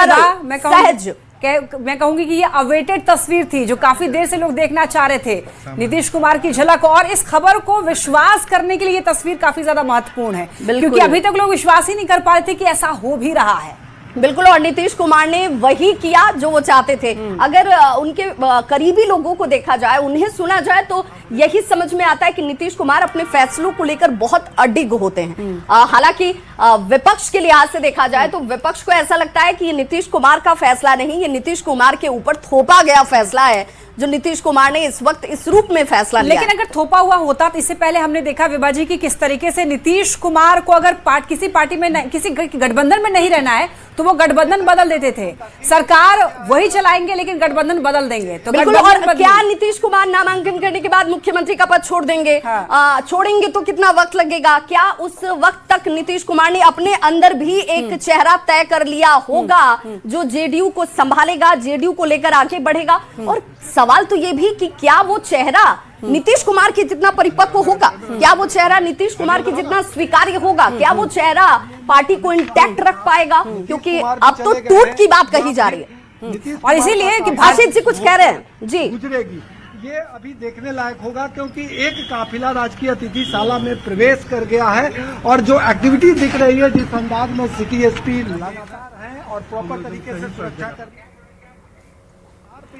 मैं कहूंगी कि ये अवेटेड तस्वीर थी, जो काफी देर से लोग देखना चाह रहे थे, नीतीश कुमार की झलक। और इस खबर को विश्वास करने के लिए ये तस्वीर काफी ज्यादा महत्वपूर्ण है, क्योंकि अभी तक लोग विश्वास ही नहीं कर पा रहे थे कि ऐसा हो भी रहा है। बिल्कुल, और नीतीश कुमार ने वही किया जो वो चाहते थे। अगर उनके करीबी लोगों को देखा जाए, उन्हें सुना जाए, तो यही समझ में आता है कि नीतीश कुमार अपने फैसलों को लेकर बहुत अडिग होते हैं। हालांकि विपक्ष के लिहाज से देखा जाए तो विपक्ष को ऐसा लगता है कि ये नीतीश कुमार का फैसला नहीं, ये नीतीश कुमार के ऊपर थोपा गया फैसला है जो नीतीश कुमार ने इस वक्त इस रूप में फैसला लिया। लेकिन अगर थोपा हुआ होता तो इससे पहले हमने देखा विभा जी की किस तरीके से नीतीश कुमार को अगर किसी पार्टी में किसी गठबंधन में नहीं रहना है तो वो गठबंधन बदल देते थे। सरकार वही चलाएंगे लेकिन गठबंधन बदल देंगे। तो बिल्कुल, और क्या नीतीश कुमार नामांकन करने के बाद मुख्यमंत्री का पद छोड़ देंगे? हाँ। छोड़ेंगे तो कितना वक्त लगेगा? क्या उस वक्त तक नीतीश कुमार ने अपने अंदर भी एक चेहरा तय कर लिया होगा जो जेडीयू को संभालेगा, जेडीयू को लेकर आगे बढ़ेगा? और सवाल तो ये भी कि क्या वो चेहरा नीतीश कुमार की जितना परिपक्व होगा, क्या वो चेहरा नीतीश कुमार की जितना स्वीकार्य होगा, क्या वो चेहरा पार्टी को इंटैक्ट रख पाएगा? क्योंकि अब तो टूट की बात कही जा रही है और इसीलिए कि आशीष जी कुछ कह रहे हैं जी। गुजरेगी, ये अभी देखने लायक होगा क्योंकि एक काफिला राजकीय अतिथिशाला में प्रवेश कर गया है और जो एक्टिविटी दिख रही है, जिस अंदाज में सिटी एसपी लगातार है और प्रॉपर तरीके से सुरक्षा कर,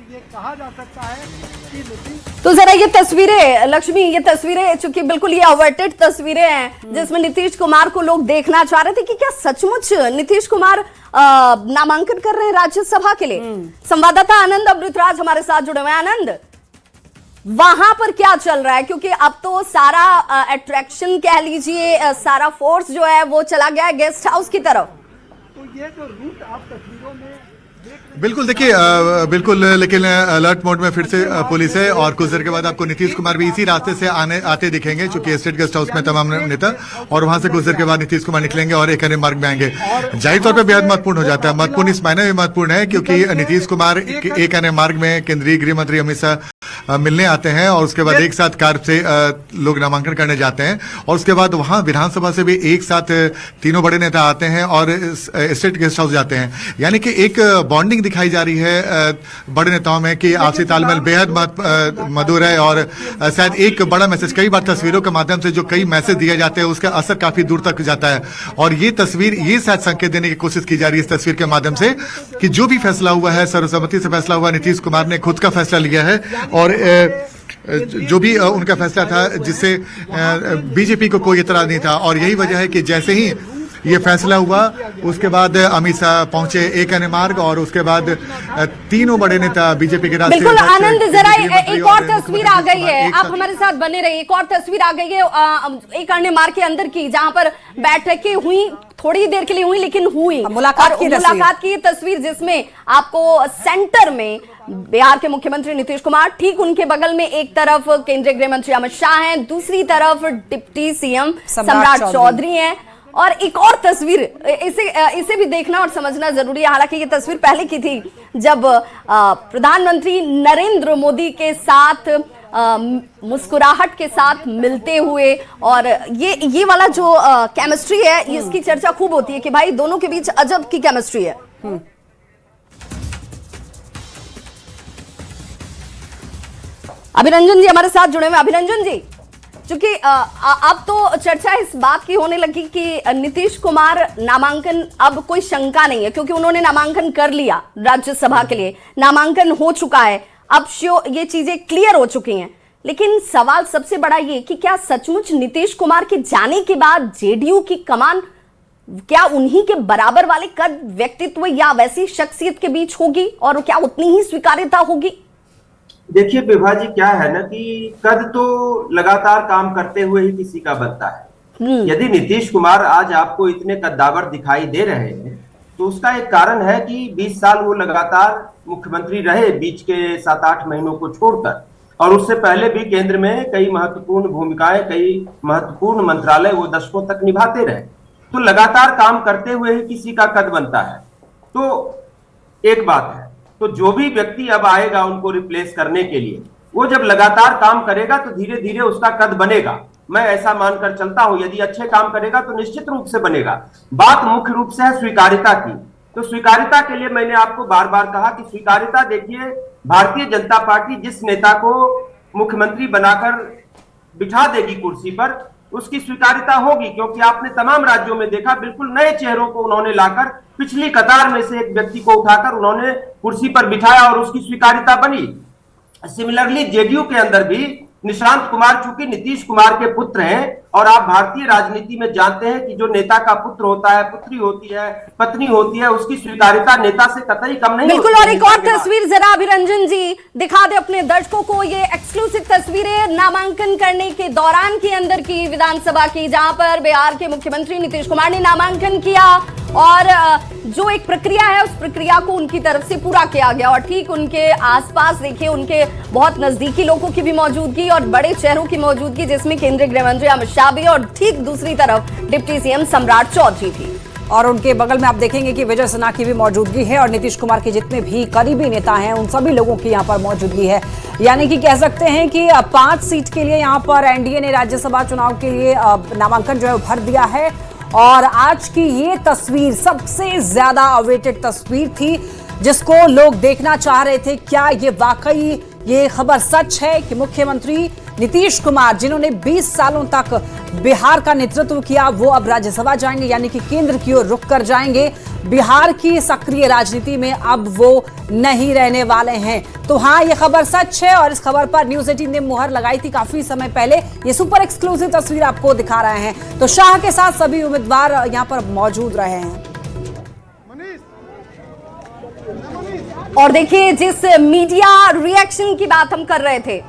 ये कहा जा सकता है कि तो जरा ये तस्वीरें लक्ष्मी, ये तस्वीरें चूंकि बिल्कुल ये अवर्टेड तस्वीरें हैं जिसमें नीतीश कुमार को लोग देखना चाह रहे थे कि क्या सचमुच नीतीश कुमार नामांकन कर रहे हैं राज्यसभा के लिए। संवाददाता आनंद अमृतराज हमारे साथ जुड़े हुए हैं। आनंद, वहां पर क्या चल रहा है? क्योंकि अब तो सारा अट्रैक्शन कह लीजिए, सारा फोर्स जो है वो चला गया है गेस्ट हाउस की तरफ। तो ये जो रूट आप तस्वीरों में बिल्कुल देखिए, बिल्कुल, लेकिन अलर्ट मोड में फिर से पुलिस है और कुछ देर के बाद आपको नीतीश कुमार भी इसी रास्ते से आते दिखेंगे, चूंकि स्टेट गेस्ट हाउस में तमाम नेता, और वहां से कुछ देर के बाद नीतीश कुमार निकलेंगे और एक अन्य मार्ग में आएंगे। जाहिर तौर पर बेहद महत्वपूर्ण हो जाता है। महत्वपूर्ण इस मायने में महत्वपूर्ण है क्योंकि नीतीश कुमार एक अन्य मार्ग में केंद्रीय गृह मंत्री अमित शाह मिलने आते हैं और उसके बाद एक साथ कार से लोग नामांकन करने जाते हैं और उसके बाद वहां विधानसभा से भी एक साथ तीनों बड़े नेता आते हैं और स्टेट गेस्ट हाउस जाते हैं। यानी कि एक बॉन्डिंग दिखाई जा रही है बड़े नेताओं में कि आपसी तालमेल बेहद मधुर है और शायद एक बड़ा मैसेज, कई बार तस्वीरों के माध्यम से जो कई मैसेज दिए जाते हैं उसका असर काफी दूर तक जाता है और ये तस्वीर ये शायद संकेत देने की कोशिश की जा रही है इस तस्वीर के माध्यम से कि जो भी फैसला हुआ है सर्वसम्मति से फैसला हुआ, नीतीश कुमार ने खुद का फैसला लिया है और जो भी उनका फैसला था जिससे बीजेपी को कोई इतराज नहीं था और यही वजह है कि जैसे ही ये फैसला हुआ उसके बाद अमित शाह पहुंचे एक अन्य मार्ग और उसके बाद तीनों बड़े नेता बीजेपी के राष्ट्रीय बिल्कुल आनंद, जरा एक और तस्वीर आ गई है, आप हमारे साथ बने रहिए। एक और तस्वीर आ गई है एक अन्य मार्ग के अंदर की, जहां पर बैठकें हुई, थोड़ी देर के लिए हुई लेकिन हुई, मुलाकात की तस्वीर जिसमें आपको सेंटर में बिहार के मुख्यमंत्री नीतीश कुमार, ठीक उनके बगल में एक तरफ केंद्रीय गृह मंत्री अमित शाह हैं, दूसरी तरफ डिप्टी सीएम सम्राट चौधरी हैं और एक और तस्वीर, इसे भी देखना और समझना जरूरी है। हालांकि ये तस्वीर पहले की थी जब प्रधानमंत्री नरेंद्र मोदी के साथ मुस्कुराहट के साथ मिलते हुए, और ये वाला जो केमिस्ट्री है इसकी चर्चा खूब होती है कि भाई दोनों के बीच अजब की केमिस्ट्री है। अभिरंजन जी हमारे साथ जुड़े हुए। अभिरंजन जी, क्योंकि अब तो चर्चा इस बात की होने लगी कि नीतीश कुमार नामांकन, अब कोई शंका नहीं है क्योंकि उन्होंने नामांकन कर लिया, राज्यसभा के लिए नामांकन हो चुका है, अब ये चीजें क्लियर हो चुकी हैं। लेकिन सवाल सबसे बड़ा ये कि क्या सचमुच नीतीश कुमार के जाने के बाद जेडीयू की कमान क्या उन्हीं के बराबर वाले कद, व्यक्तित्व या वैसी शख्सियत के बीच होगी और क्या उतनी ही स्वीकार्यता होगी? देखिए विभा जी, क्या है ना कि कद तो लगातार काम करते हुए ही किसी का बनता है। यदि नीतीश कुमार आज आपको इतने कद्दावर दिखाई दे रहे हैं तो उसका एक कारण है कि 20 साल वो लगातार मुख्यमंत्री रहे, बीच के 7-8 महीनों को छोड़कर, और उससे पहले भी केंद्र में कई महत्वपूर्ण भूमिकाएं, कई महत्वपूर्ण मंत्रालय वो दशकों तक निभाते रहे। तो लगातार काम करते हुए ही किसी का कद बनता है। तो एक बात है, तो जो भी व्यक्ति अब आएगा उनको रिप्लेस करने के लिए, वो जब लगातार काम करेगा तो धीरे धीरे उसका कद बनेगा। मैं ऐसा मानकर चलता हूं, यदि अच्छे काम करेगा तो निश्चित रूप से बनेगा। बात मुख्य रूप से है स्वीकार्यता की। तो स्वीकार्यता के लिए मैंने आपको बार बार कहा कि स्वीकार्यता, देखिए भारतीय जनता पार्टी जिस नेता को मुख्यमंत्री बनाकर बिठा देगी कुर्सी पर, उसकी स्वीकार्यता होगी, क्योंकि आपने तमाम राज्यों में देखा बिल्कुल नए चेहरों को उन्होंने लाकर पिछली कतार में से एक व्यक्ति को उठाकर उन्होंने कुर्सी पर बिठाया और उसकी स्वीकार्यता बनी। सिमिलरली जेडीयू के अंदर भी निशांत कुमार चूंकि नीतीश कुमार के पुत्र हैं, और आप भारतीय राजनीति में जानते हैं कि जो नेता का पुत्र होता है, पुत्री होती है, पत्नी होती है, उसकी स्वीकार्यता नेता से कतई कम नहीं बिल्कुल। और एक और तस्वीर जरा अभिरंजन जी दिखा दे अपने दर्शकों को, ये एक्सक्लूसिव तस्वीरें नामांकन करने के दौरान के अंदर की विधानसभा की, जहां पर बिहार के मुख्यमंत्री नीतीश कुमार ने नामांकन किया और जो एक प्रक्रिया है उस प्रक्रिया को उनकी तरफ से पूरा किया गया। और ठीक उनके आसपास देखिए उनके बहुत नजदीकी लोगों की भी मौजूदगी और बड़े चेहरों की मौजूदगी, जिसमें केंद्रीय गृह मंत्री अमित शाह भी और ठीक दूसरी तरफ डिप्टी सीएम सम्राट चौधरी भी। और उनके बगल में आप देखेंगे कि विजय सिन्हा की भी मौजूदगी है और नीतीश कुमार के जितने भी करीबी नेता हैं उन सभी लोगों की यहाँ पर मौजूदगी है। यानी कि कह सकते हैं कि 5 सीट के लिए यहाँ पर एनडीए ने राज्यसभा चुनाव के लिए नामांकन जो है भर दिया है। और आज की ये तस्वीर सबसे ज्यादा अवेटेड तस्वीर थी, जिसको लोग देखना चाह रहे थे। क्या ये वाकई ये खबर सच है कि मुख्यमंत्री नीतीश कुमार, जिन्होंने 20 सालों तक बिहार का नेतृत्व किया, वो अब राज्यसभा जाएंगे, यानी कि केंद्र की ओर रुख कर जाएंगे। बिहार की सक्रिय राजनीति में अब वो नहीं रहने वाले हैं। तो हाँ, ये खबर सच है और इस खबर पर न्यूज़ 18 ने मुहर लगाई थी काफी समय पहले। ये सुपर एक्सक्लूसिव तस्वीर आपको दिखा रहे हैं। तो शाह के साथ सभी उम्मीदवार यहाँ पर मौजूद रहे हैं। और देखिए जिस मीडिया रिएक्शन की बात हम कर रहे थे,